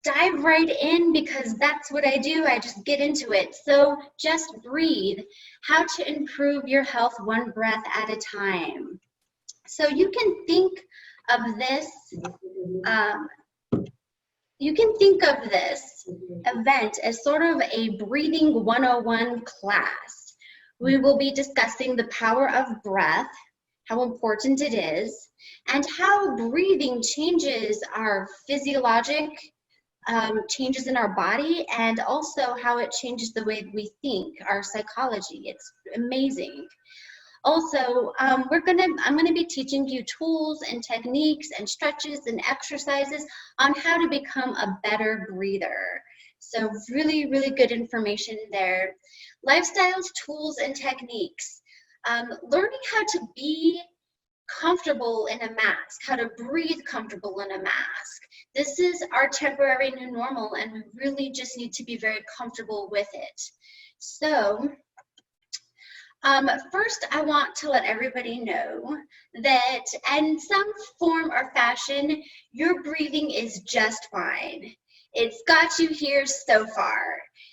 dive right in because that's what I do. I just get into it. So just breathe. How to improve your health one breath at a time. So you can think of this um, you can think of this event as sort of a breathing 101 class. We will be discussing the power of breath, how important it is, and how breathing changes our physiologic changes in our body, and also how it changes the way we think, our psychology. It's amazing. Also, I'm gonna be teaching you tools and techniques and stretches and exercises on how to become a better breather. So really, really good information there. Lifestyles, tools, and techniques. Learning how to be comfortable in a mask, how to breathe comfortable in a mask. This is our temporary new normal, and we really just need to be very comfortable with it. So, first, I want to let everybody know that in some form or fashion, your breathing is just fine. It's got you here so far.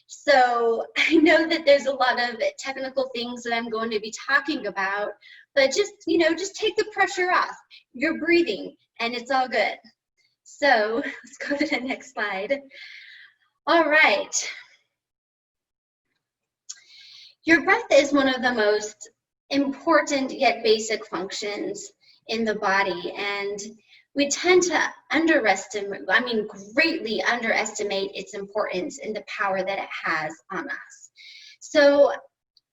So I know that there's a lot of technical things that I'm going to be talking about, but just, just take the pressure off. You're breathing and it's all good. So let's go to the next slide. All right. Your breath is one of the most important yet basic functions in the body, and we tend to greatly underestimate its importance and the power that it has on us. So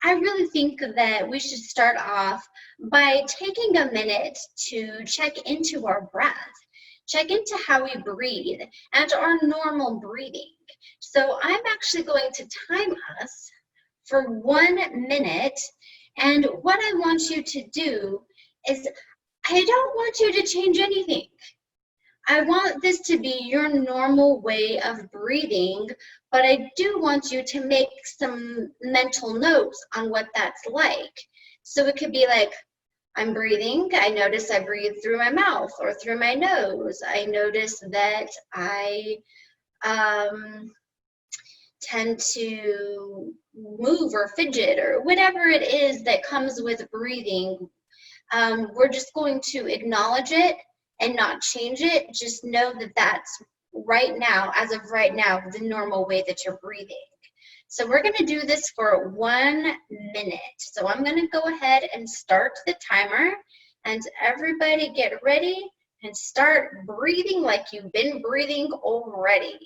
I really think that we should start off by taking a minute to check into our breath, check into how we breathe and our normal breathing. So I'm actually going to time us for 1 minute, and what I want you to do is, I don't want you to change anything. I want this to be your normal way of breathing, but I do want you to make some mental notes on what that's like. So it could be like, I'm breathing, I notice I breathe through my mouth or through my nose. I notice that I tend to move or fidget or whatever it is that comes with breathing. We're just going to acknowledge it and not change it. Just know that that's right now, as of right now, the normal way that you're breathing. So we're going to do this for 1 minute. So I'm going to go ahead and start the timer, and everybody get ready and start breathing like you've been breathing already.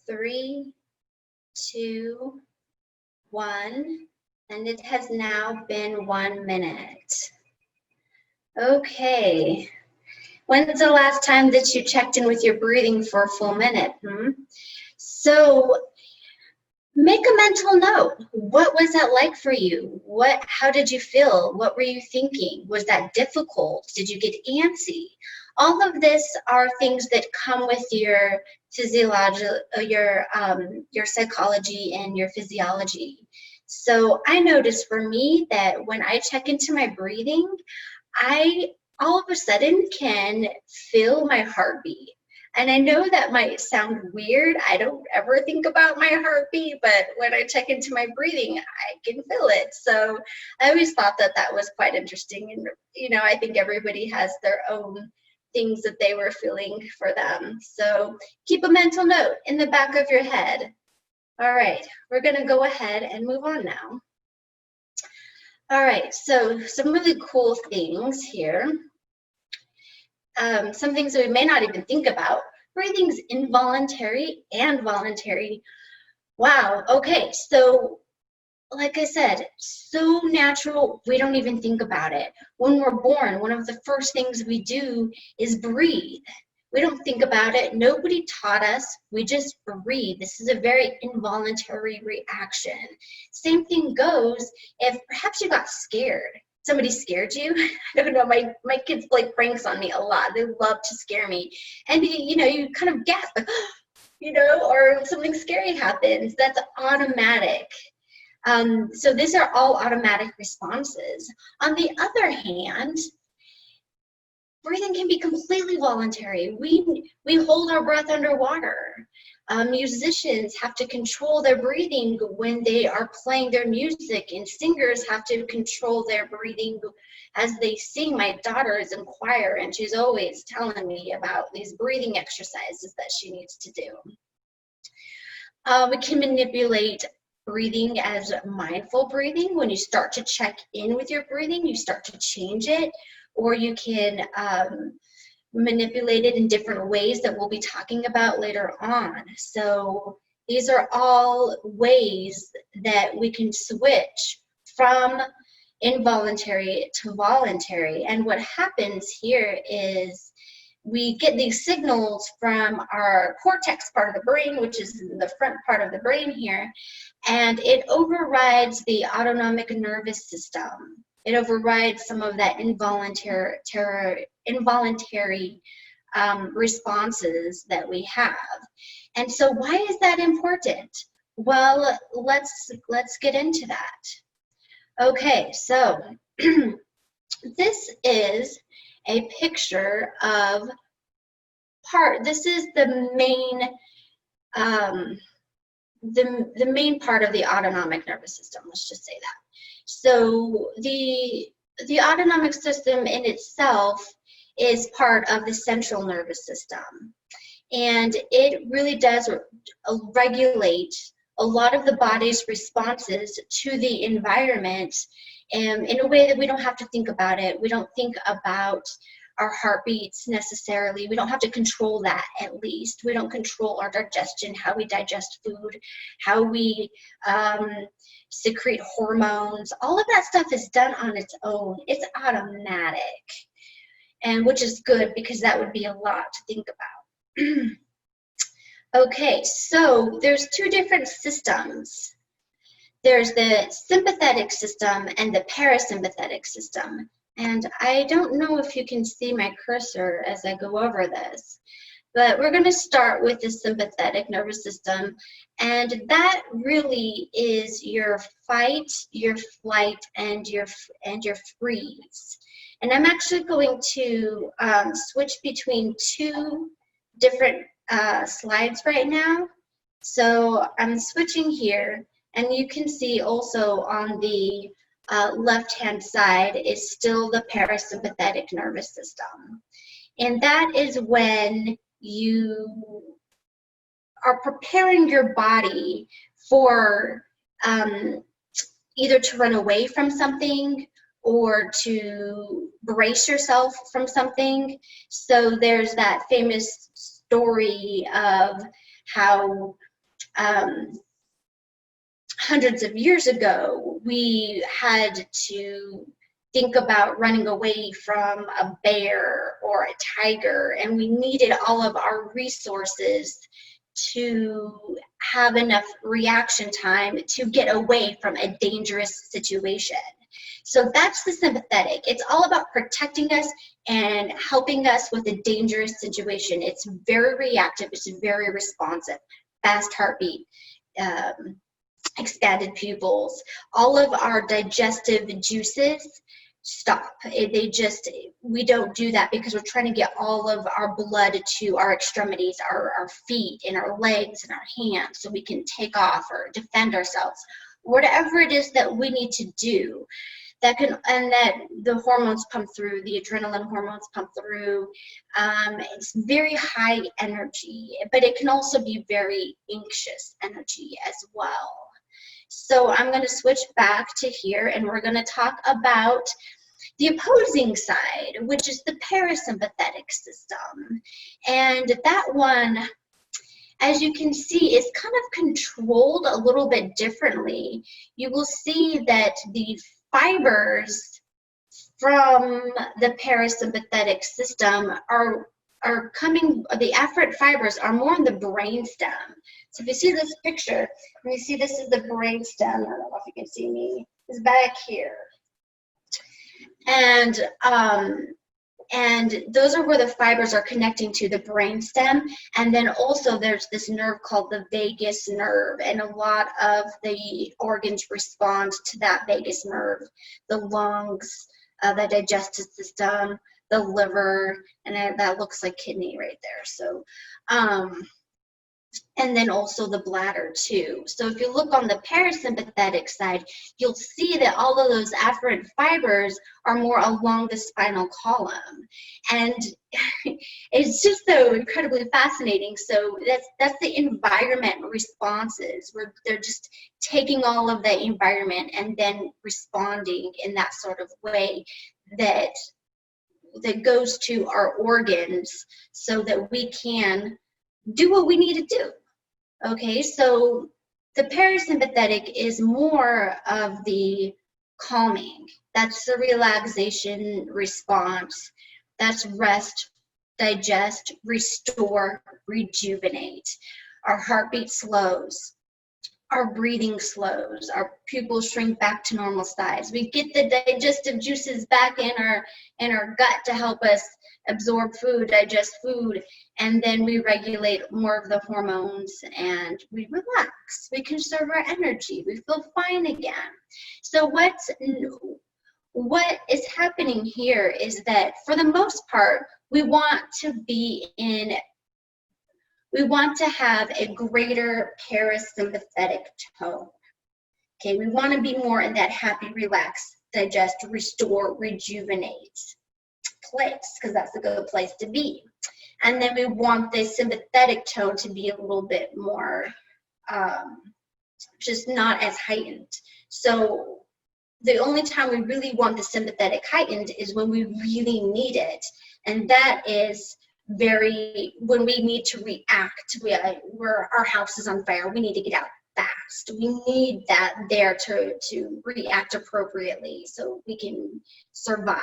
3, 2, 1, and it has now been 1 minute. Okay. When's the last time that you checked in with your breathing for a full minute? So make a mental note. What was that like for you? How did you feel? What were you thinking? Was that difficult? Did you get antsy? All of this are things that come with your physiology, your psychology and your physiology. So I noticed for me that when I check into my breathing, I all of a sudden can feel my heartbeat. And I know that might sound weird. I don't ever think about my heartbeat, but when I check into my breathing, I can feel it. So I always thought that that was quite interesting. And, I think everybody has their own things that they were feeling for them. So keep a mental note in the back of your head. All right, we're going to go ahead and move on now. All right, so some really cool things here. Some things that we may not even think about. Breathing's involuntary and voluntary. Wow, okay, so like I said, so natural, we don't even think about it. When we're born, one of the first things we do is breathe. We don't think about it. Nobody taught us. We just breathe. This is a very involuntary reaction. Same thing goes if perhaps you got scared. Somebody scared you. I don't know. My kids play pranks on me a lot. They love to scare me. And you kind of gasp, like, or something scary happens. That's automatic. So these are all automatic responses. On the other hand, breathing can be completely voluntary. We hold our breath underwater. Musicians have to control their breathing when they are playing their music, and singers have to control their breathing as they sing. My daughter is in choir, and she's always telling me about these breathing exercises that she needs to do. We can manipulate breathing as mindful breathing. When you start to check in with your breathing, you start to change it, or you can manipulate it in different ways that we'll be talking about later on. So these are all ways that we can switch from involuntary to voluntary. And what happens here is we get these signals from our cortex part of the brain, which is the front part of the brain here, and it overrides the autonomic nervous system. It overrides some of that involuntary responses that we have. And so why is that important? Well, let's get into that. Okay, so this is a picture of this is the main the main part of the autonomic nervous system, let's just say that. So the autonomic system in itself is part of the central nervous system, and it really does regulate a lot of the body's responses to the environment in a way that we don't have to think about it. We don't think about our heartbeats necessarily. We don't have to control that, at least. We don't control our digestion, how we digest food, how we secrete hormones. All of that stuff is done on its own. It's automatic, and which is good because that would be a lot to think about. Okay, so there's two different systems. There's the sympathetic system and the parasympathetic system. And I don't know if you can see my cursor as I go over this, but we're going to start with the sympathetic nervous system, and that really is your fight, your flight, and your freeze. And I'm actually going to switch between two different slides right now. So I'm switching here, and you can see also on the left-hand side is still the parasympathetic nervous system. And that is when you are preparing your body for either to run away from something or to brace yourself from something. So there's that famous story of how hundreds of years ago, we had to think about running away from a bear or a tiger, and we needed all of our resources to have enough reaction time to get away from a dangerous situation. So that's the sympathetic. It's all about protecting us and helping us with a dangerous situation. It's very reactive, it's very responsive, fast heartbeat, expanded pupils. All of our digestive juices stop. We don't do that because we're trying to get all of our blood to our extremities, our feet and our legs and our hands, so we can take off or defend ourselves. Whatever it is that we need to do, and that the hormones pump through, the adrenaline hormones pump through. It's very high energy, but it can also be very anxious energy as well. So I'm going to switch back to here, and we're going to talk about the opposing side, which is the parasympathetic system. And that one, as you can see, is kind of controlled a little bit differently. You will see that the fibers from the parasympathetic system are coming, the afferent fibers are more in the brainstem. So if you see this picture, when you see this is the brainstem, I don't know if you can see me, it's back here. And those are where the fibers are connecting to the brainstem. And then also there's this nerve called the vagus nerve, and a lot of the organs respond to that vagus nerve: the lungs, the digestive system, the liver, and that looks like kidney right there. So, and then also the bladder too. So if you look on the parasympathetic side, you'll see that all of those afferent fibers are more along the spinal column. And it's just so incredibly fascinating. So that's the environment responses, where they're just taking all of the environment and then responding in that sort of way that goes to our organs so that we can do what we need to do. Okay, so the parasympathetic is more of the calming. That's the relaxation response. That's rest, digest, restore, rejuvenate. Our heartbeat slows. Our breathing slows, our pupils shrink back to normal size. We get the digestive juices back in our gut to help us absorb food, digest food, and then we regulate more of the hormones and we relax. We conserve our energy. We feel fine again. So what is happening here is that for the most part, we want to have a greater parasympathetic tone. Okay, we want to be more in that happy, relax, digest, restore, rejuvenate place, because that's a good place to be. And then we want the sympathetic tone to be a little bit more, just not as heightened. So the only time we really want the sympathetic heightened is when we really need it. And that is when we need to react, where our house is on fire, we need to get out fast. We need that there to react appropriately so we can survive.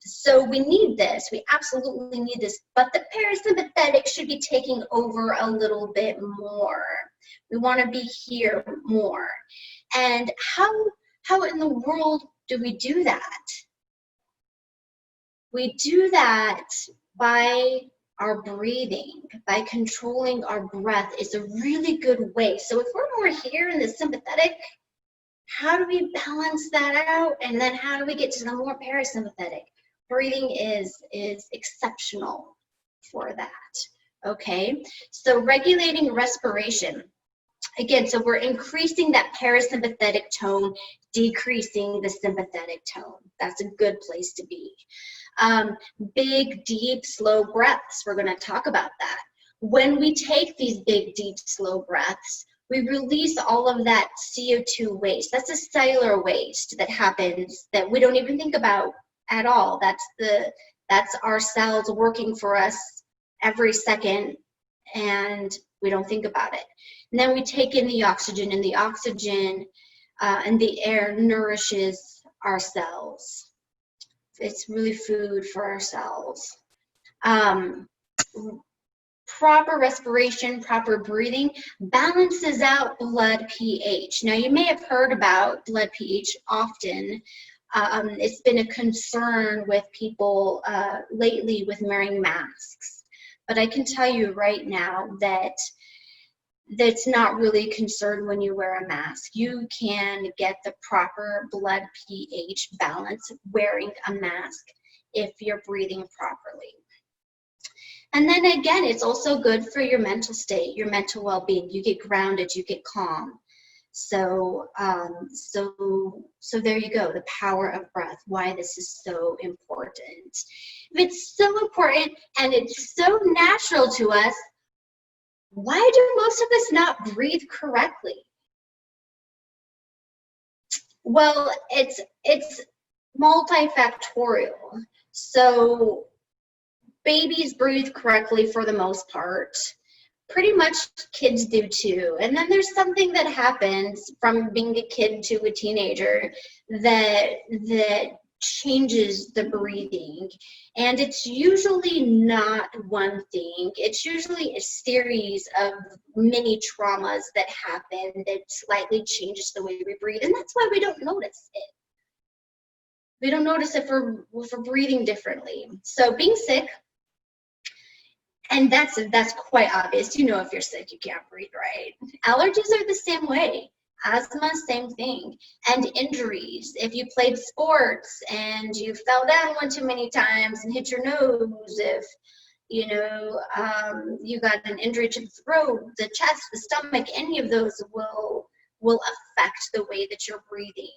So we need this, we absolutely need this, but the parasympathetic should be taking over a little bit more. We want to be here more. And how in the world do we do that? We do that by our breathing, by controlling our breath is a really good way. So if we're more here in the sympathetic, how do we balance that out? And then how do we get to the more parasympathetic? Breathing is exceptional for that, okay? So regulating respiration. Again, so we're increasing that parasympathetic tone, decreasing the sympathetic tone. That's a good place to be. Big, deep, slow breaths. We're going to talk about that. When we take these big, deep, slow breaths, we release all of that CO2 waste. That's a cellular waste that happens that we don't even think about at all. That's our cells working for us every second, and we don't think about it. And then we take in the oxygen, and the oxygen and the air nourishes our cells. It's really food for our cells. Proper respiration, proper breathing balances out blood pH. Now, you may have heard about blood pH often. It's been a concern with people lately with wearing masks. But I can tell you right now that that's not really concerned when you wear a mask. You can get the proper blood pH balance wearing a mask if you're breathing properly. And then again, it's also good for your mental state, your mental well-being. You get grounded, you get calm. So there you go, the power of breath, why this is so important. If it's so important and it's so natural to us, why do most of us not breathe correctly? Well, it's multifactorial. So babies breathe correctly for the most part. Pretty much kids do too. And then there's something that happens from being a kid to a teenager that changes the breathing. And it's usually not one thing. It's usually a series of mini traumas that happen that slightly changes the way we breathe. And that's why we don't notice it. We don't notice it for breathing differently. So being sick, and that's quite obvious. You know, if you're sick, you can't breathe right. Allergies are the same way. Asthma, same thing. And injuries. If you played sports and you fell down one too many times and hit your nose, if you got an injury to the throat, the chest, the stomach, any of those will affect the way that you're breathing.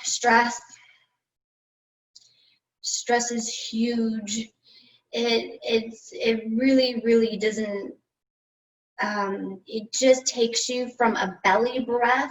Stress is huge. It really doesn't, it just takes you from a belly breath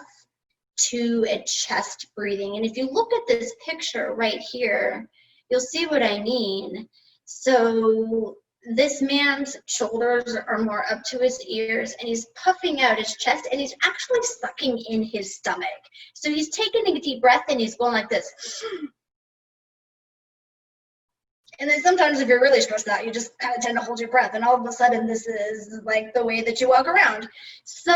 to a chest breathing. And if you look at this picture right here, you'll see what I mean. So this man's shoulders are more up to his ears, and he's puffing out his chest, and he's actually sucking in his stomach. So he's taking a deep breath and he's going like this. And then sometimes if you're really stressed out, you just kind of tend to hold your breath, and all of a sudden this is like the way that you walk around. So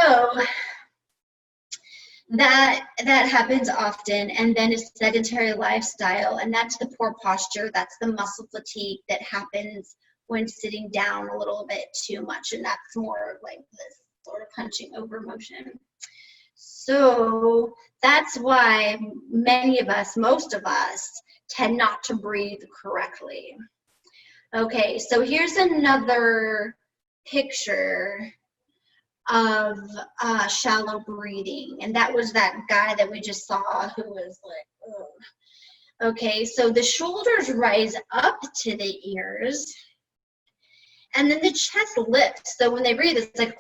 that happens often. And then a sedentary lifestyle, and that's the poor posture, that's the muscle fatigue that happens when sitting down a little bit too much, and that's more like this sort of hunching over motion. So that's why many of us, most of us, tend not to breathe correctly. Okay, so here's another picture of shallow breathing, and that was that guy that we just saw who was like, ugh. Okay, so the shoulders rise up to the ears, and then the chest lifts. So when they breathe, it's like,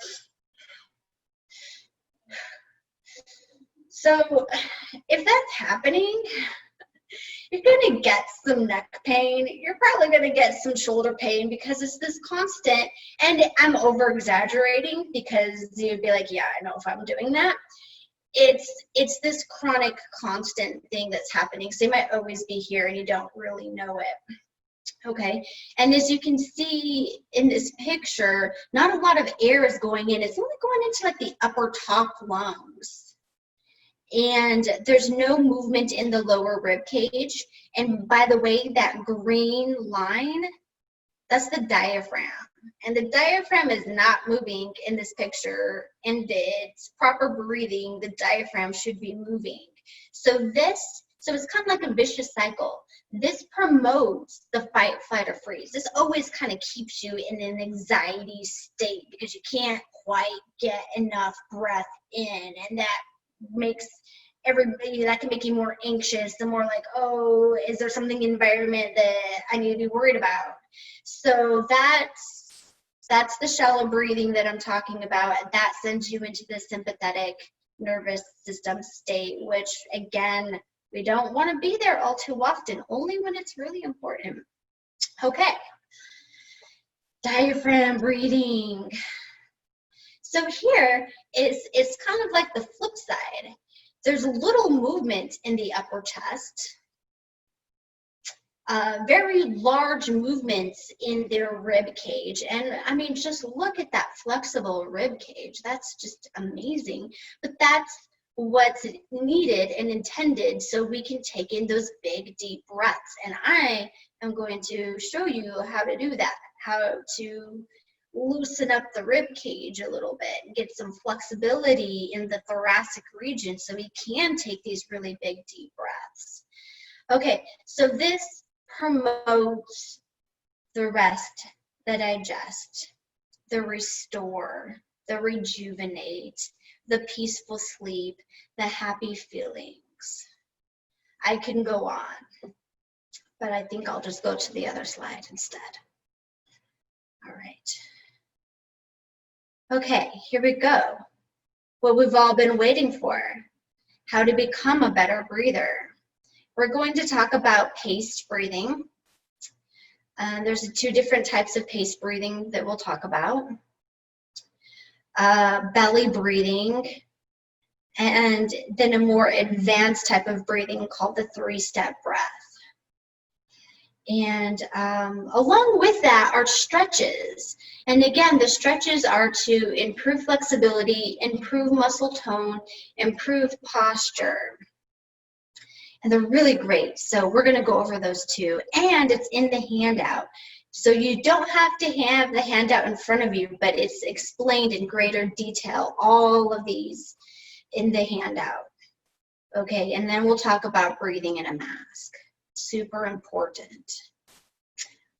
so if that's happening, you're going to get some neck pain. You're probably going to get some shoulder pain because it's this constant, and I'm over exaggerating because you'd be like, yeah, I know if I'm doing that. It's this chronic constant thing that's happening. So you might always be here and you don't really know it. Okay, and as you can see in this picture, not a lot of air is going in. It's only going into like the upper top lungs. And there's no movement in the lower rib cage. And by the way, that green line, that's the diaphragm. And the diaphragm is not moving in this picture. And it's proper breathing, the diaphragm should be moving. So it's kind of like a vicious cycle. This promotes the fight, flight, or freeze. This always kind of keeps you in an anxiety state because you can't quite get enough breath in, and that can make you more anxious and more like, oh, is there something in the environment that I need to be worried about? So that's the shallow breathing that I'm talking about. That sends you into the sympathetic nervous system state, which again, we don't want to be there all too often, only when it's really important. Okay, diaphragm breathing. So here it's kind of like the flip side. There's little movement in the upper chest, very large movements in their rib cage. And I mean, just look at that flexible rib cage. That's just amazing. But that's what's needed and intended so we can take in those big, deep breaths. And I am going to show you how to do that, how to loosen up the rib cage a little bit and get some flexibility in the thoracic region so we can take these really big, deep breaths. Okay, so this promotes the rest, the digest, the restore, the rejuvenate, the peaceful sleep, the happy feelings. I can go on, but I think I'll just go to the other slide instead. All right. Okay, here we go. What we've all been waiting for. how to become a better breather. We're going to talk about paced breathing. There's 2 different types of paced breathing that we'll talk about. Belly breathing, and then a more advanced type of breathing called the 3-step breath. And along with that are stretches. And again, the stretches are to improve flexibility, improve muscle tone, improve posture. And they're really great. So we're going to go over those 2. And it's in the handout. So you don't have to have the handout in front of you, but it's explained in greater detail, all of these in the handout. Okay, and then we'll talk about breathing in a mask. Super important.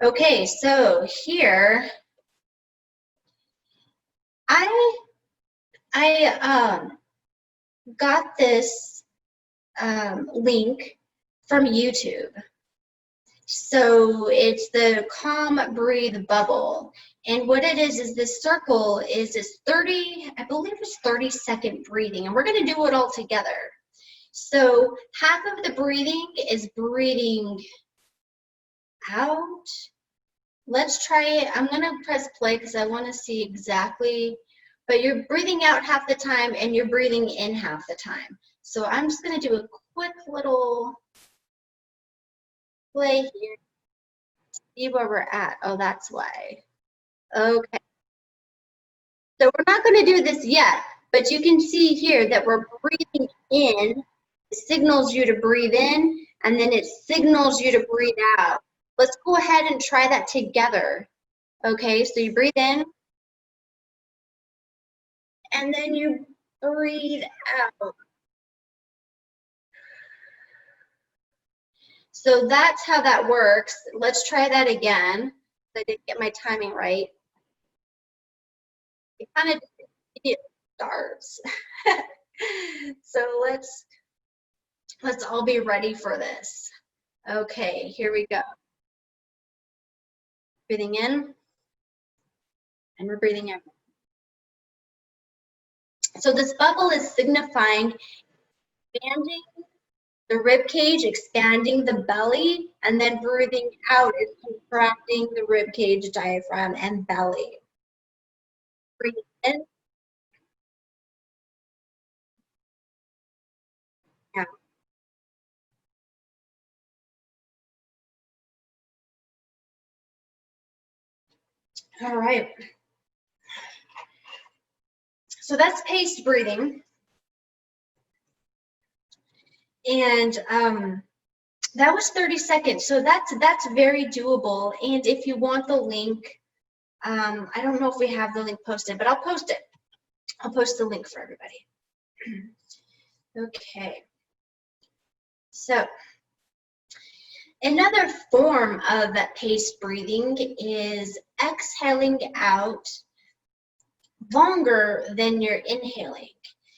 Okay, so here I got this link from YouTube. So it's the Calm Breathe Bubble. And what it is this circle is this 30, I believe it's 30-second breathing. And we're going to do it all together. So half of the breathing is breathing out. Let's try it. I'm going to press play because I want to see exactly. But you're breathing out half the time and you're breathing in half the time. So I'm just going to do a quick little play here. See where we're at. Oh, that's why. Okay. So we're not going to do this yet, but you can see here that we're breathing in. It signals you to breathe in, and then it signals you to breathe out. Let's go ahead and try that together. Okay, so you breathe in, and then you breathe out. So that's how that works. Let's try that again. I didn't get my timing right. It kind of starts. So let's all be ready for this. Okay, here we go. Breathing in, and we're breathing out. So this bubble is signifying expanding the rib cage, expanding the belly, and then breathing out is contracting the rib cage, diaphragm, and belly. Breathe in. Out. All right. So that's paced breathing. And that was 30 seconds. So that's very doable. And if you want the link, I don't know if we have the link posted, but I'll post it. I'll post the link for everybody. Okay. So another form of paced breathing is exhaling out longer than you're inhaling.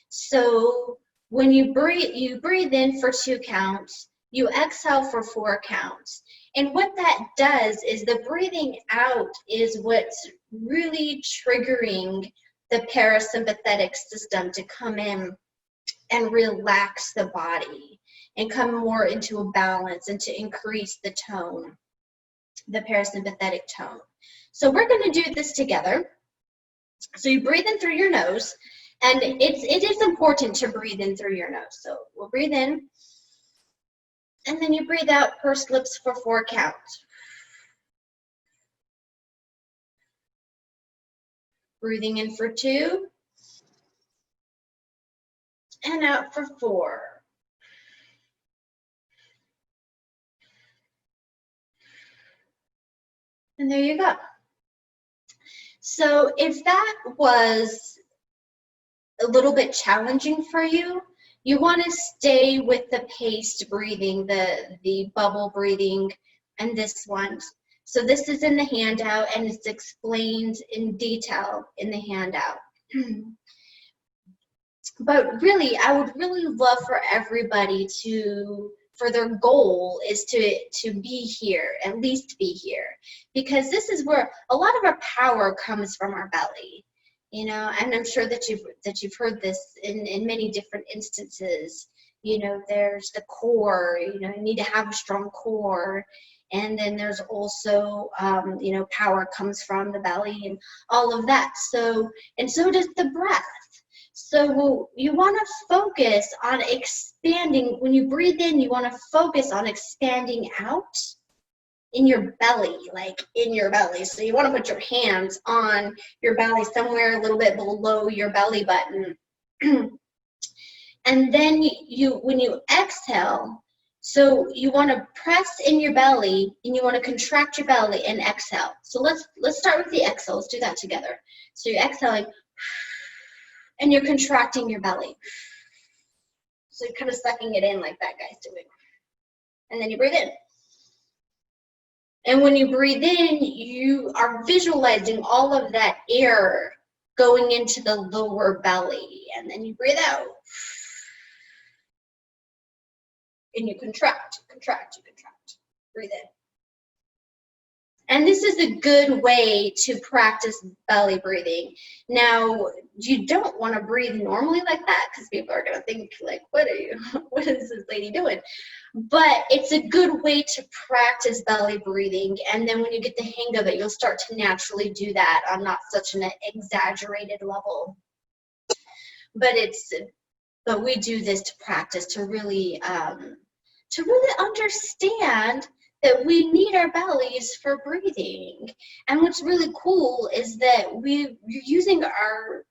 So when you breathe in for 2 counts, you exhale for 4 counts. And what that does is the breathing out is what's really triggering the parasympathetic system to come in and relax the body and come more into a balance and to increase the tone, the parasympathetic tone. So we're going to do this together. So you breathe in through your nose, and it is important to breathe in through your nose. So we'll breathe in, and then you breathe out, pursed lips for 4 counts. Breathing in for 2, and out for 4. And there you go. So if that was a little bit challenging for you, you want to stay with the paced breathing, the bubble breathing, and this one. So this is in the handout, and it's explained in detail in the handout. But really, I would really love for everybody for their goal is to be here, at least be here, because this is where a lot of our power comes from our belly, you know. And I'm sure that you've heard this in many different instances, you know, there's the core, you know, you need to have a strong core. And then there's also, you know, power comes from the belly and all of that. So, and so does the breath. So you want to focus on expanding. When you breathe in, you want to focus on expanding out in your belly, like in your belly. So you want to put your hands on your belly, somewhere a little bit below your belly button. And then when you exhale, so you want to press in your belly and you want to contract your belly and exhale. So let's start with the exhale. Let's do that together. So you're exhaling and you're contracting your belly. So you're kind of sucking it in like that guy's doing. And then you breathe in. And when you breathe in, you are visualizing all of that air going into the lower belly. And then you breathe out. And you contract, contract, you contract. Breathe in. And this is a good way to practice belly breathing. Now, you don't want to breathe normally like that because people are going to think like, what is this lady doing? But it's a good way to practice belly breathing. And then when you get the hang of it, you'll start to naturally do that on not such an exaggerated level. But we do this to practice, to really understand that we need our bellies for breathing. And what's really cool is that we're using our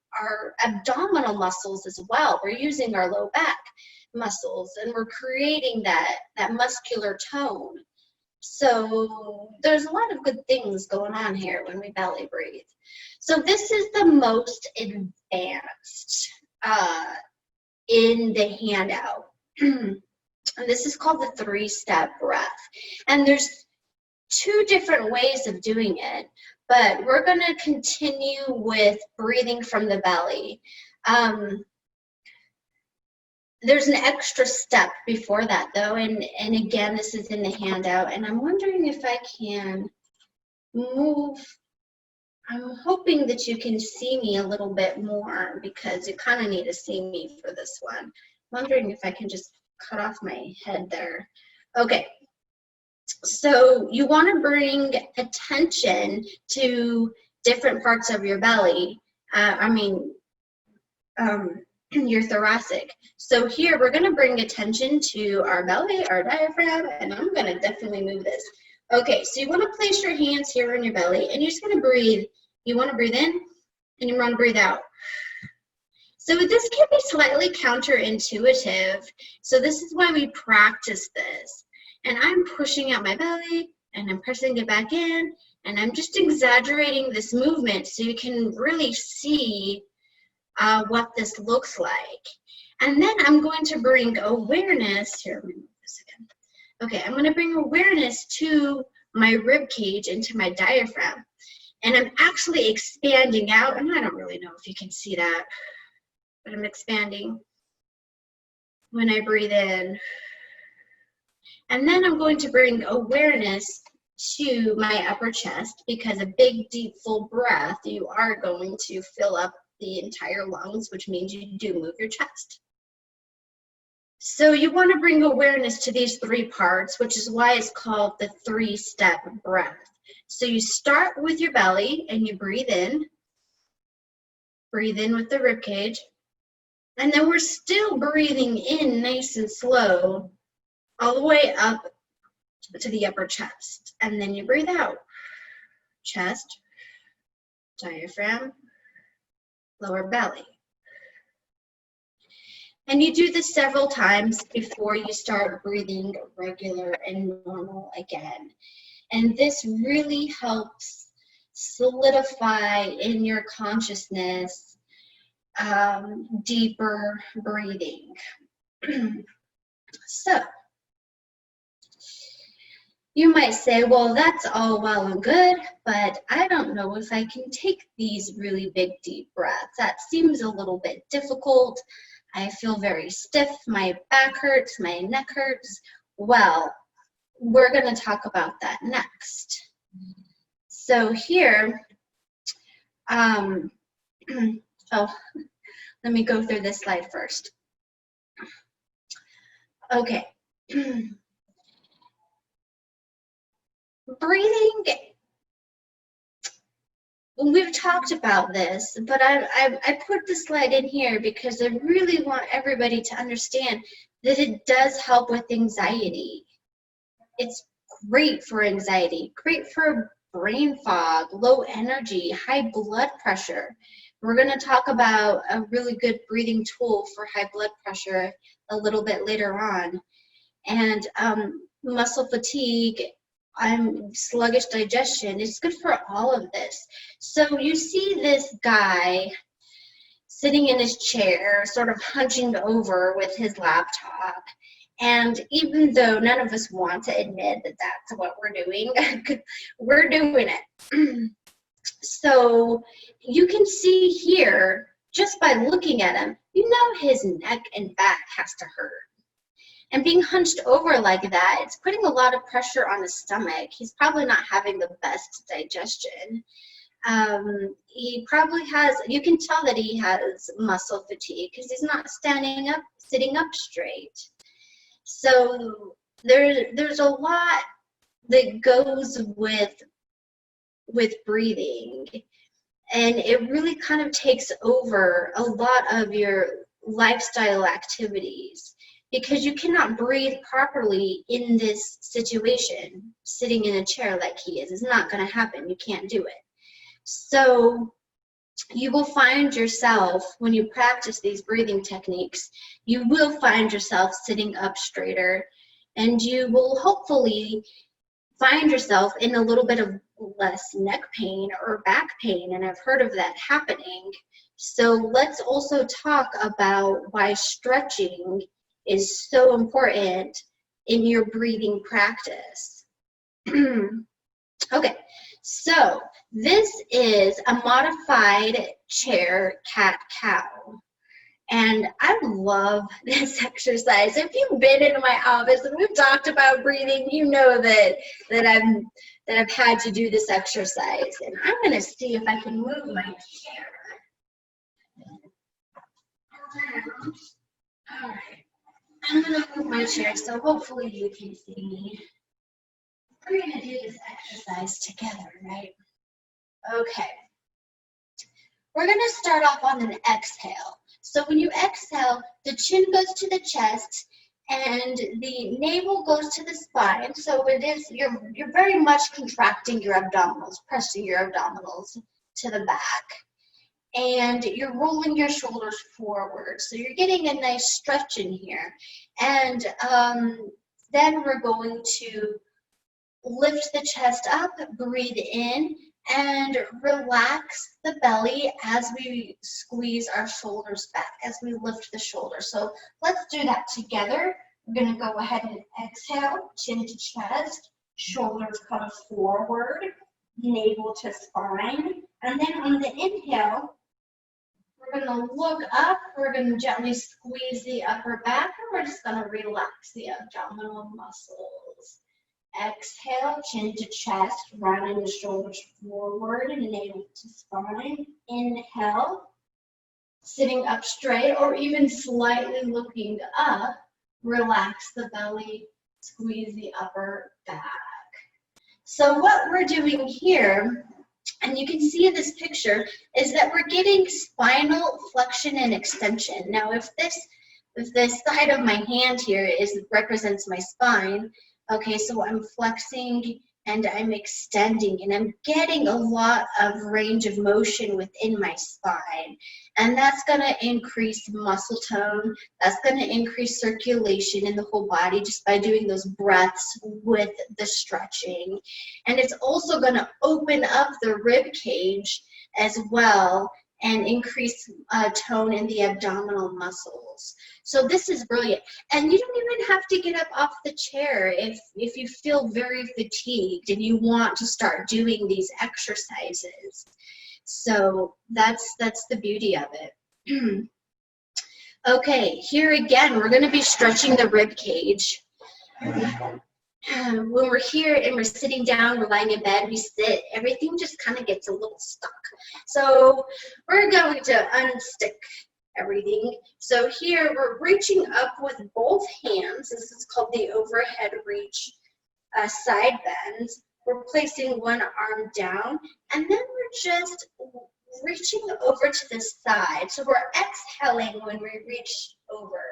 abdominal muscles as well. We're using our low back muscles, and we're creating that muscular tone. So there's a lot of good things going on here when we belly breathe. So this is the most advanced in the handout. And this is called the 3-step breath. And there's 2 different ways of doing it, but we're going to continue with breathing from the belly. There's an extra step before that, though, and again, this is in the handout, and I'm wondering if I can move. I'm hoping that you can see me a little bit more because you kind of need to see me for this one. I'm wondering if I can just cut off my head there. Okay, so you want to bring attention to different parts of your belly. Your thoracic. So here we're going to bring attention to our belly, our diaphragm, and I'm going to definitely move this. Okay, so you want to place your hands here on your belly, and you're just going to breathe. You want to breathe in, and you want to breathe out. So this can be slightly counterintuitive. So this is why we practice this. And I'm pushing out my belly, and I'm pressing it back in, and I'm just exaggerating this movement so you can really see what this looks like. And then I'm going to bring awareness, here, let me move this again. Okay, I'm going to bring awareness to my rib cage and to my diaphragm. And I'm actually expanding out, and I don't really know if you can see that, but I'm expanding when I breathe in. And then I'm going to bring awareness to my upper chest, because a big, deep, full breath, you are going to fill up the entire lungs, which means you do move your chest. So you want to bring awareness to these 3 parts, which is why it's called the 3-step breath. So you start with your belly and you breathe in with the rib cage, and then we're still breathing in nice and slow all the way up to the upper chest, and then you breathe out. Chest, diaphragm, lower belly. And you do this several times before you start breathing regular and normal again. And this really helps solidify in your consciousness deeper breathing. So you might say, well, that's all well and good, but I don't know if I can take these really big, deep breaths. That seems a little bit difficult. I feel very stiff. My back hurts. My neck hurts. Well, we're going to talk about that next. So here, oh, let me go through this slide first. Okay. Breathing, we've talked about this, but I put the slide in here because I really want everybody to understand that it does help with anxiety. It's great for anxiety, great for brain fog, low energy, high blood pressure. We're going to talk about a really good breathing tool for high blood pressure a little bit later on. And muscle fatigue, sluggish digestion. It's good for all of this. So you see this guy sitting in his chair, sort of hunching over with his laptop. And even though none of us want to admit that that's what we're doing, we're doing it. So you can see here, just by looking at him, you know his neck and back has to hurt. And being hunched over like that, it's putting a lot of pressure on his stomach. He's probably not having the best digestion. He probably has, you can tell that he has muscle fatigue because he's not standing up, sitting up straight. So there's a lot that goes with breathing, and it really kind of takes over a lot of your lifestyle activities, because you cannot breathe properly in this situation, sitting in a chair like he is. It's not going to happen. You can't do it. So you will find yourself, when you practice these breathing techniques, you will find yourself sitting up straighter, and you will hopefully find yourself in a little bit of less neck pain or back pain, and I've heard of that happening. So let's also talk about why stretching is so important in your breathing practice. Okay, so this is a modified chair cat-cow. And I love this exercise. If you've been in my office and we've talked about breathing, you know that I've had to do this exercise. And I'm going to see if I can move my chair. All right. I'm going to move my chair so hopefully you can see me. We're going to do this exercise together, right? Okay. We're going to start off on an exhale. So when you exhale, the chin goes to the chest and the navel goes to the spine. So it is, you're very much contracting your abdominals, pressing your abdominals to the back. And you're rolling your shoulders forward. So you're getting a nice stretch in here. And then we're going to lift the chest up, breathe in, and relax the belly as we squeeze our shoulders back, as we lift the shoulders. So let's do that together. We're going to go ahead and exhale, chin to chest, shoulders come forward, navel to spine. And then on the inhale, we're going to look up, we're going to gently squeeze the upper back, and we're just going to relax the abdominal muscles. Exhale, chin to chest, rounding the shoulders forward and navel to spine. Inhale, sitting up straight or even slightly looking up, relax the belly, squeeze the upper back. So what we're doing here, and you can see in this picture, is that we're getting spinal flexion and extension. Now if this side of my hand here represents my spine, okay, so I'm flexing and I'm extending and I'm getting a lot of range of motion within my spine. And that's gonna increase muscle tone, that's gonna increase circulation in the whole body just by doing those breaths with the stretching. And it's also gonna open up the rib cage as well and increase tone in the abdominal muscles. So this is brilliant. And you don't even have to get up off the chair if you feel very fatigued and you want to start doing these exercises. So that's the beauty of it. Okay, here again, we're gonna be stretching the rib cage. When we're here and we're sitting down, we're lying in bed, we sit, everything just kind of gets a little stuck. So we're going to unstick everything. So here we're reaching up with both hands. This is called the overhead reach side bend. We're placing one arm down, and then we're just reaching over to the side. So we're exhaling when we reach over.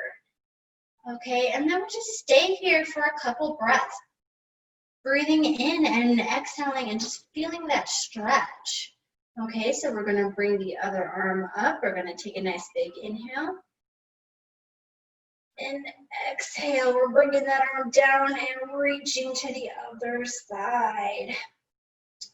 Okay, and then we'll just stay here for a couple breaths. Breathing in and exhaling and just feeling that stretch. Okay, so we're gonna bring the other arm up. We're gonna take a nice big inhale. And exhale, we're bringing that arm down and reaching to the other side.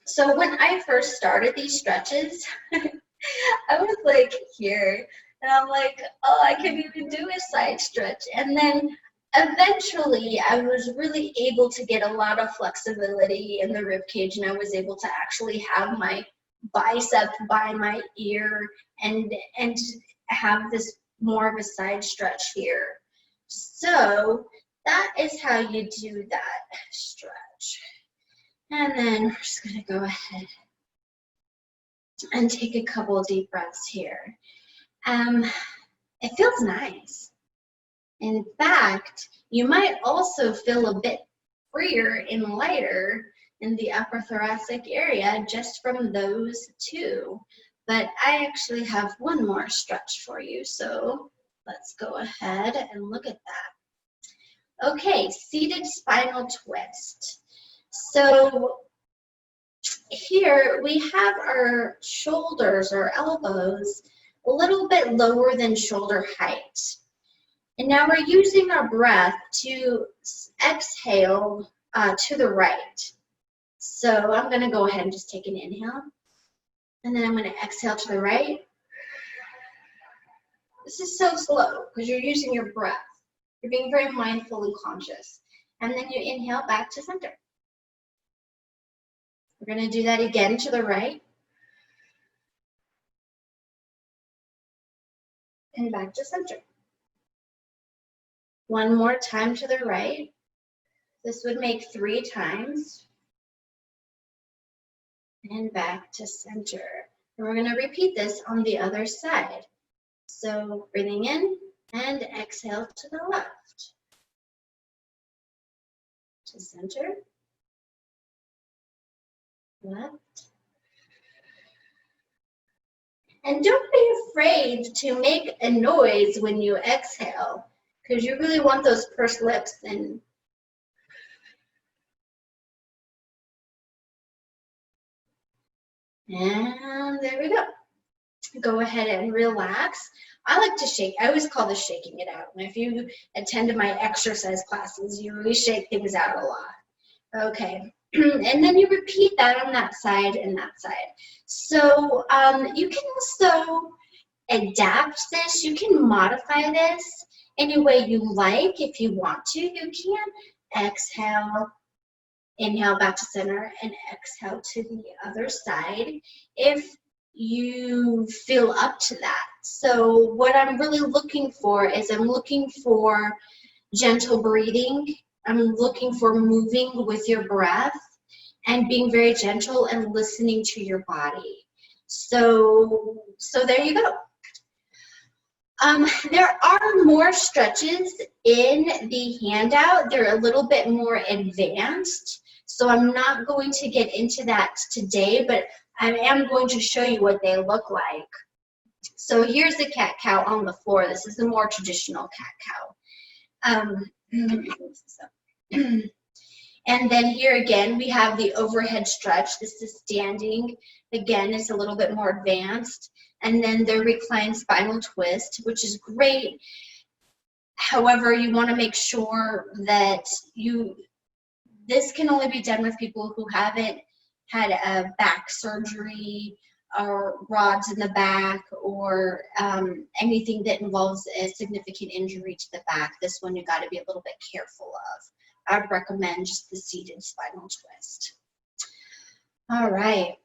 So when I first started these stretches, I was like here, and I'm like, oh, I can even do a side stretch. And then eventually I was really able to get a lot of flexibility in the rib cage, and I was able to actually have my bicep by my ear and have this more of a side stretch here. So that is how you do that stretch. And then we're just gonna go ahead and take a couple deep breaths here. It feels nice. In fact, you might also feel a bit freer and lighter in the upper thoracic area just from those two. But I actually have one more stretch for you, so let's go ahead and look at that. Okay, seated spinal twist. So here we have our shoulders or elbows a little bit lower than shoulder height. And now we're using our breath to exhale to the right. So I'm going to go ahead and just take an inhale. And then I'm going to exhale to the right. This is so slow because you're using your breath. You're being very mindful and conscious. And then you inhale back to center. We're going to do that again to the right. And back to center. One more time to the right. This would make 3 times. And back to center. And we're going to repeat this on the other side. So breathing in and exhale to the left. To center. Left. And don't be afraid to make a noise when you exhale, because you really want those pursed lips. And there we go. Go ahead and relax. I like to shake. I always call this shaking it out. And if you attended my exercise classes, you really shake things out a lot. Okay. And then you repeat that on that side and that side. So you can also adapt this. You can modify this any way you like. If you want to, you can exhale, inhale back to center, and exhale to the other side if you feel up to that. So what I'm really looking for is I'm looking for gentle breathing. I'm looking for moving with your breath and being very gentle and listening to your body. So there you go. There are more stretches in the handout. They're a little bit more advanced. So I'm not going to get into that today, but I am going to show you what they look like. So here's the cat-cow on the floor. This is the more traditional cat-cow. And then here again, we have the overhead stretch. This is standing. Again, it's a little bit more advanced. And then the reclined spinal twist, which is great. However, you want to make sure that this can only be done with people who haven't had a back surgery or rods in the back or anything that involves a significant injury to the back. This one you got to be a little bit careful of. I would recommend just the seated spinal twist. All right.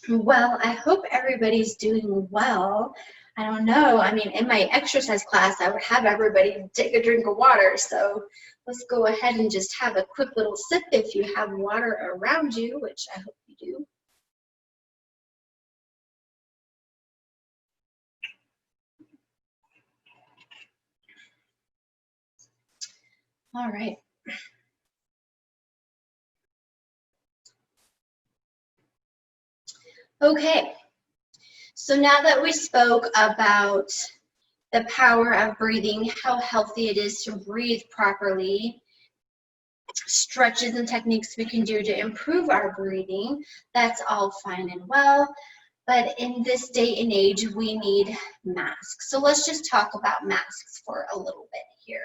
Well, I hope everybody's doing well. I don't know. I mean, in my exercise class, I would have everybody take a drink of water. So let's go ahead and just have a quick little sip if you have water around you, which I hope you do. All right. Okay, so now that we spoke about the power of breathing, how healthy it is to breathe properly, stretches and techniques we can do to improve our breathing, that's all fine and well. But in this day and age, we need masks. So let's just talk about masks for a little bit here.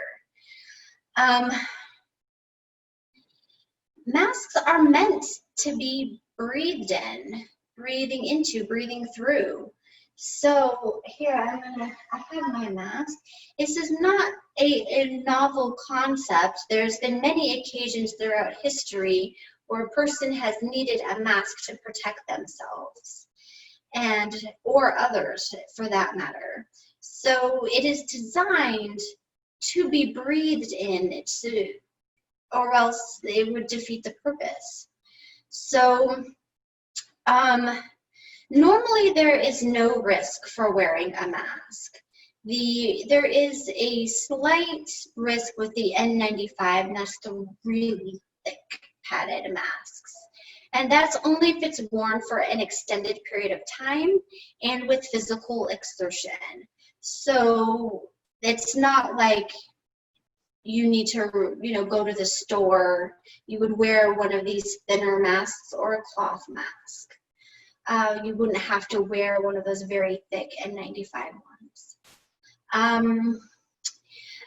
Masks are meant to be breathed in, breathing into, breathing through. So here, I have my mask. This is not a novel concept. There's been many occasions throughout history where a person has needed a mask to protect themselves, and or others for that matter. So it is designed to be breathed in, or else it would defeat the purpose. So normally there is no risk for wearing a mask. There is a slight risk with the N95, and that's the really thick padded masks. And that's only if it's worn for an extended period of time and with physical exertion. So it's not like you need to, go to the store. You would wear one of these thinner masks or a cloth mask. You wouldn't have to wear one of those very thick N95 ones.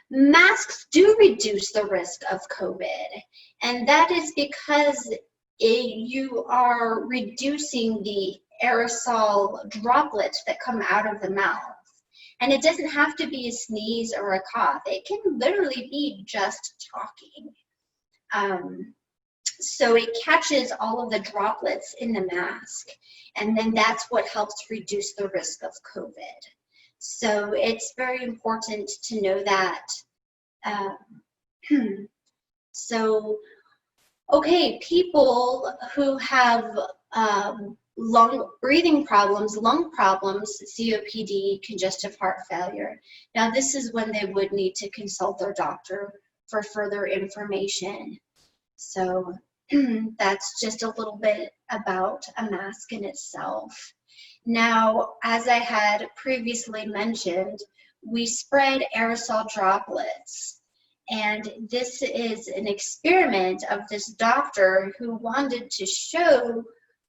Masks do reduce the risk of COVID, and that is because you are reducing the aerosol droplets that come out of the mouth. And it doesn't have to be a sneeze or a cough. It can literally be just talking. So it catches all of the droplets in the mask, and then that's what helps reduce the risk of COVID. So it's very important to know that. So, okay, people who have lung breathing problems, lung problems, COPD, congestive heart failure. Now, this is when they would need to consult their doctor for further information. So that's just a little bit about a mask in itself. Now, as I had previously mentioned, we spread aerosol droplets. And this is an experiment of this doctor who wanted to show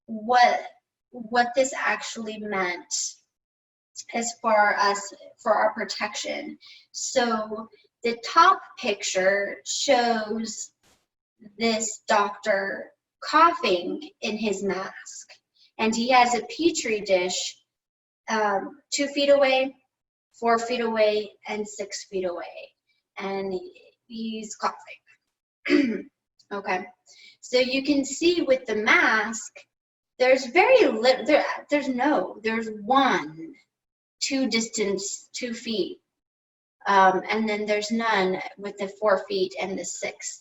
what this actually meant as far as for our protection. So the top picture shows this doctor coughing in his mask, and he has a petri dish 2 feet away, 4 feet away, and 6 feet away, and he's coughing. Okay, so you can see with the mask, there's very little, there's 2 distance, 2 feet, and then there's none with the 4 feet and the 6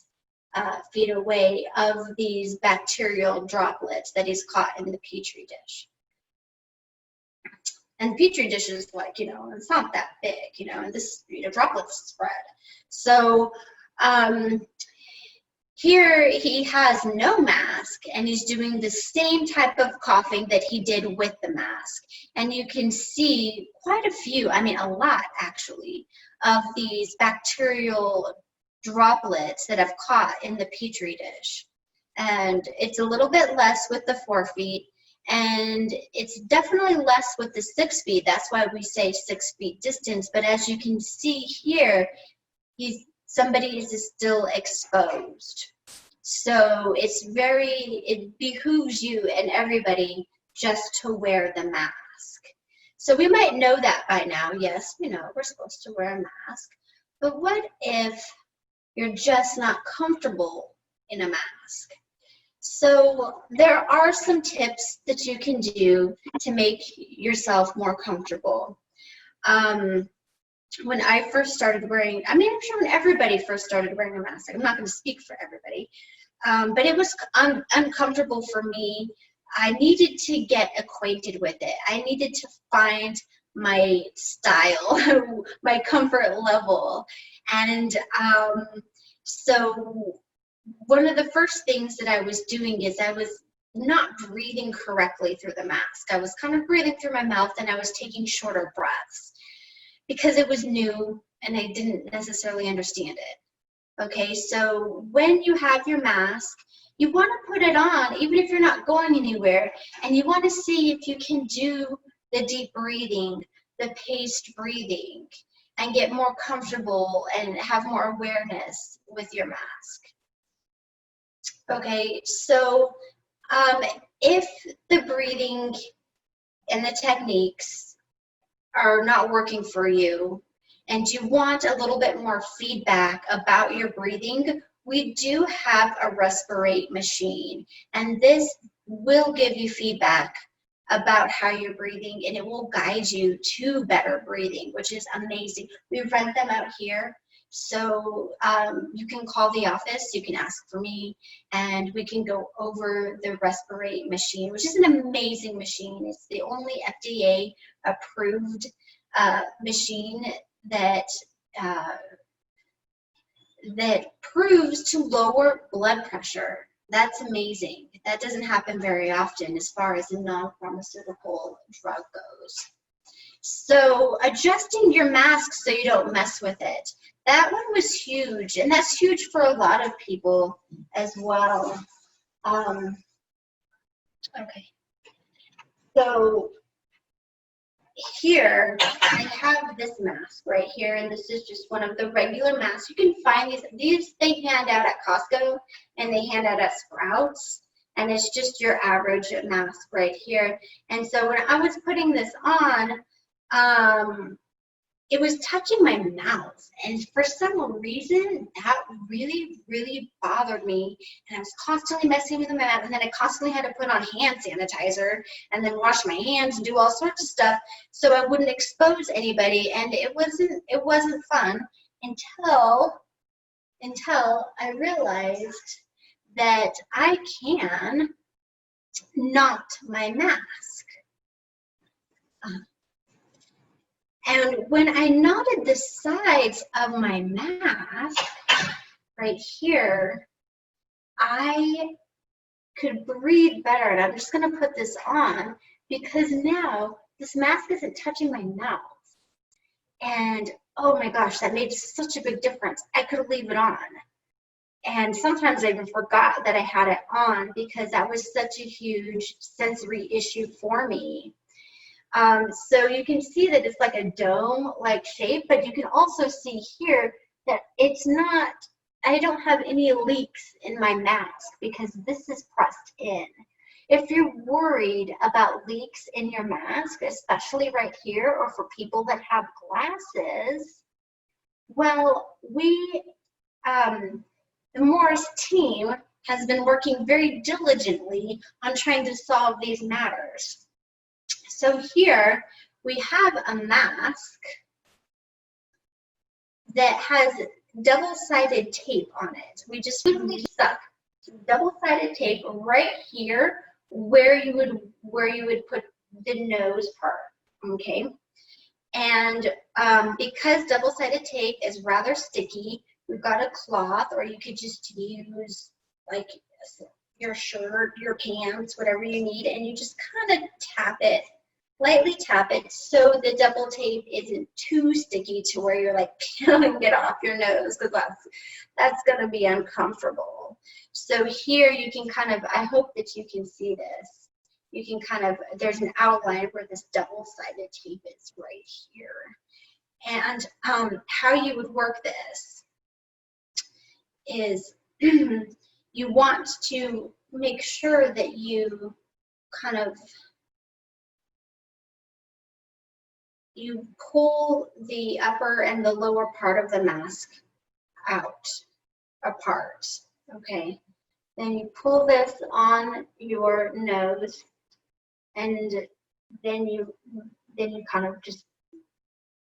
feet away of these bacterial droplets that he's caught in the petri dish. And petri dish is like, it's not that big, and this, droplets spread. So here he has no mask, and he's doing the same type of coughing that he did with the mask. And you can see quite a few, a lot actually, of these bacterial droplets that have caught in the petri dish. And it's a little bit less with the 4 feet, and it's definitely less with the 6 feet. That's why we say 6 feet distance. But as you can see here, somebody is still exposed. So it behooves you and everybody just to wear the mask. So we might know that by now. Yes, we're supposed to wear a mask. But what if you're just not comfortable in a mask? So there are some tips that you can do to make yourself more comfortable. When I first started wearing, I'm sure when everybody first started wearing a mask, I'm not going to speak for everybody, but it was uncomfortable for me. I needed to get acquainted with it. I needed to find my style, my comfort level. And So one of the first things that I was doing is I was not breathing correctly through the mask. I was kind of breathing through my mouth, and I was taking shorter breaths because it was new and I didn't necessarily understand it. Okay, so when you have your mask, you want to put it on even if you're not going anywhere, and you want to see if you can do the deep breathing, the paced breathing, and get more comfortable and have more awareness with your mask. Okay, so if the breathing and the techniques are not working for you and you want a little bit more feedback about your breathing, we do have a Respirate machine, and this will give you feedback about how you're breathing, and it will guide you to better breathing, which is amazing. We rent them out here. So you can call the office, you can ask for me, and we can go over the Respirate machine, which is an amazing machine. It's the only FDA approved machine that that proves to lower blood pressure. That's amazing. That doesn't happen very often as far as a non-pharmaceutical drug goes. So adjusting your mask so you don't mess with it. That one was huge, and that's huge for a lot of people as well. Okay. So here I have this mask right here, and this is just one of the regular masks. You can find these they hand out at Costco, and they hand out at Sprouts, and it's just your average mask right here. And so when I was putting this on, it was touching my mouth, and for some reason that really bothered me, and I was constantly messing with my mouth, and then I constantly had to put on hand sanitizer and then wash my hands and do all sorts of stuff so I wouldn't expose anybody, and it wasn't fun until I realized that I can knot my mask. And when I knotted the sides of my mask right here, I could breathe better. And I'm just going to put this on because now this mask isn't touching my mouth. And oh my gosh, that made such a big difference. I could leave it on. And sometimes I even forgot that I had it on because that was such a huge sensory issue for me. So you can see that it's like a dome-like shape, but you can also see here that it's not, I don't have any leaks in my mask because this is pressed in. If you're worried about leaks in your mask, especially right here, or for people that have glasses, well, the Morris team has been working very diligently on trying to solve these matters. So here we have a mask that has double-sided tape on it. We just simply stuck double-sided tape right here where you would put the nose part, okay? And because double-sided tape is rather sticky, we've got a cloth, or you could just use like your shirt, your pants, whatever you need, and you just kind of tap it. Lightly tap it so the double tape isn't too sticky to where you're like peeling it off your nose, because that's going to be uncomfortable. So here you can kind of, I hope that you can see this. You can kind of, there's an outline where this double-sided tape is right here. And how you would work this is you want to make sure that you kind of you pull the upper and the lower part of the mask apart, okay? Then you pull this on your nose, and then you kind of just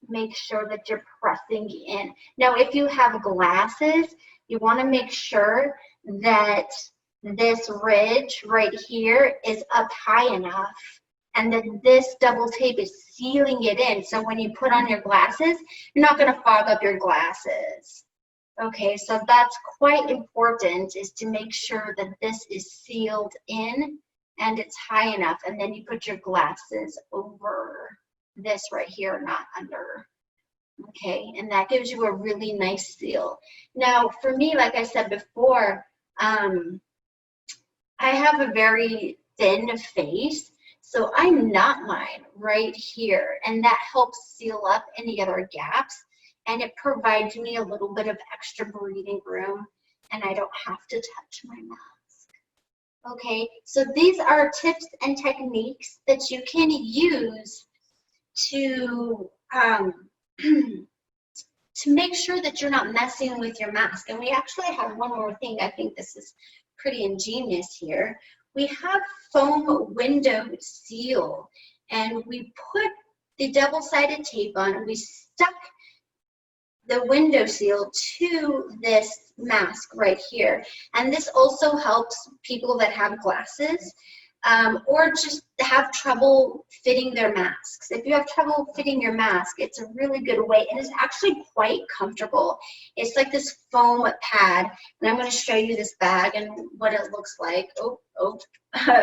make sure that you're pressing in. Now, if you have glasses, you want to make sure that this ridge right here is up high enough, and then this double tape is sealing it in. So when you put on your glasses, you're not going to fog up your glasses. Okay, so that's quite important, is to make sure that this is sealed in and it's high enough, and then you put your glasses over this right here, not under. Okay, and that gives you a really nice seal. Now, for me, like I said before, I have a very thin face, so I knot mine right here, and that helps seal up any other gaps, and it provides me a little bit of extra breathing room, and I don't have to touch my mask. Okay, so these are tips and techniques that you can use to to make sure that you're not messing with your mask. And we actually have one more thing. I think this is pretty ingenious here. We have foam window seal, and we put the double-sided tape on, and we stuck the window seal to this mask right here. And this also helps people that have glasses or just have trouble fitting their masks. If you have trouble fitting your mask, it's a really good way, and it's actually quite comfortable. It's like this foam pad, and I'm going to show you this bag and what it looks like. Oh,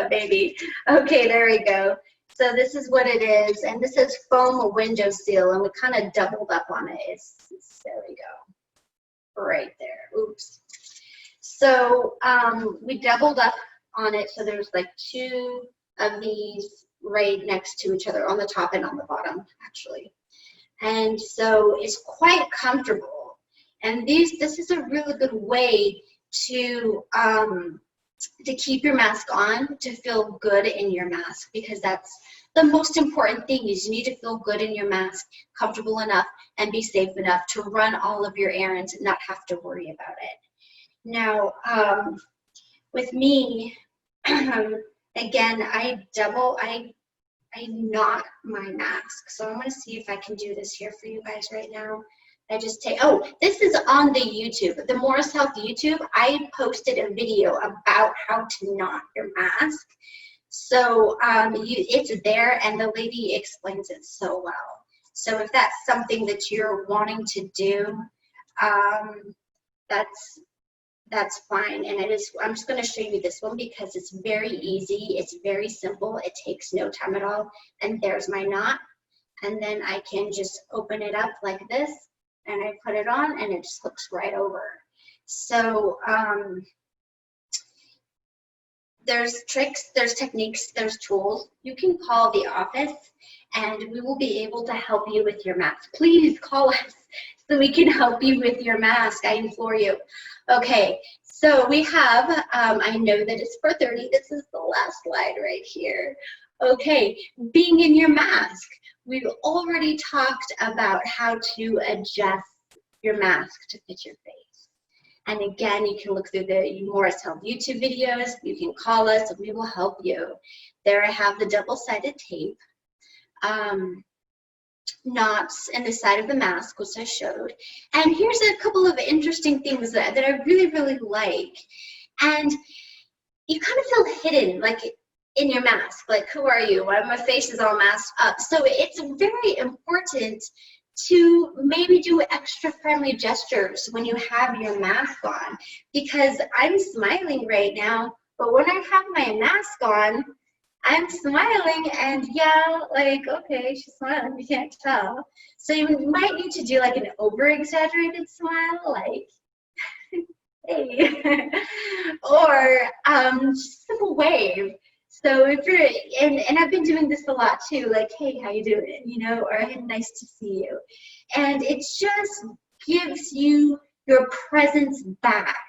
baby. Okay, there we go. So this is what it is, and this is foam window seal, and we kind of doubled up on it. There we go, right there. Oops. So we doubled up on it, so there's like two of these right next to each other on the top and on the bottom, actually. And so it's quite comfortable. And this is a really good way to keep your mask on, to feel good in your mask, because that's the most important thing, is you need to feel good in your mask, comfortable enough, and be safe enough to run all of your errands and not have to worry about it. Now, with me, again, I knot my mask. So I'm going to see if I can do this here for you guys right now. I just take, oh, this is on the YouTube, the Morris Health YouTube. I posted a video about how to knot your mask. So it's there, and the lady explains it so well. So if that's something that you're wanting to do, that's fine. And I'm just going to show you this one because it's very easy. It's very simple. It takes no time at all. And there's my knot. And then I can just open it up like this, and I put it on, and it just hooks right over. So there's tricks, there's techniques, there's tools. You can call the office, and we will be able to help you with your mask. Please call us so we can help you with your mask. I implore you. Okay, so we have, I know that it's 4:30. This is the last slide right here. Okay, being in your mask. We've already talked about how to adjust your mask to fit your face. And again, you can look through the Morris Health YouTube videos. You can call us, and we will help you. There I have the double-sided tape, knots in the side of the mask, which I showed. And here's a couple of interesting things that I really, really like. And you kind of feel hidden, like in your mask, like, who are you? Why my face is all masked up? So it's very important to maybe do extra friendly gestures when you have your mask on, because I'm smiling right now, but when I have my mask on, I'm smiling, and yeah, like, okay, she's smiling, you can't tell. So you might need to do like an over-exaggerated smile, like, hey, or just a simple wave. So if you're, and I've been doing this a lot too, like, hey, how you doing, you know, or hey, nice to see you. And it just gives you your presence back.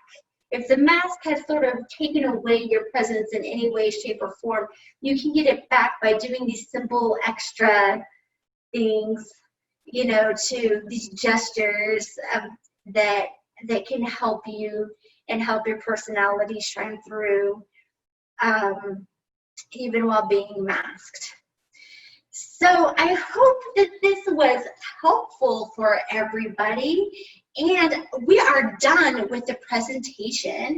If the mask has sort of taken away your presence in any way, shape, or form, you can get it back by doing these simple extra things, you know, to these gestures that can help you and help your personality shine through, even while being masked. So I hope that this was helpful for everybody, and we are done with the presentation.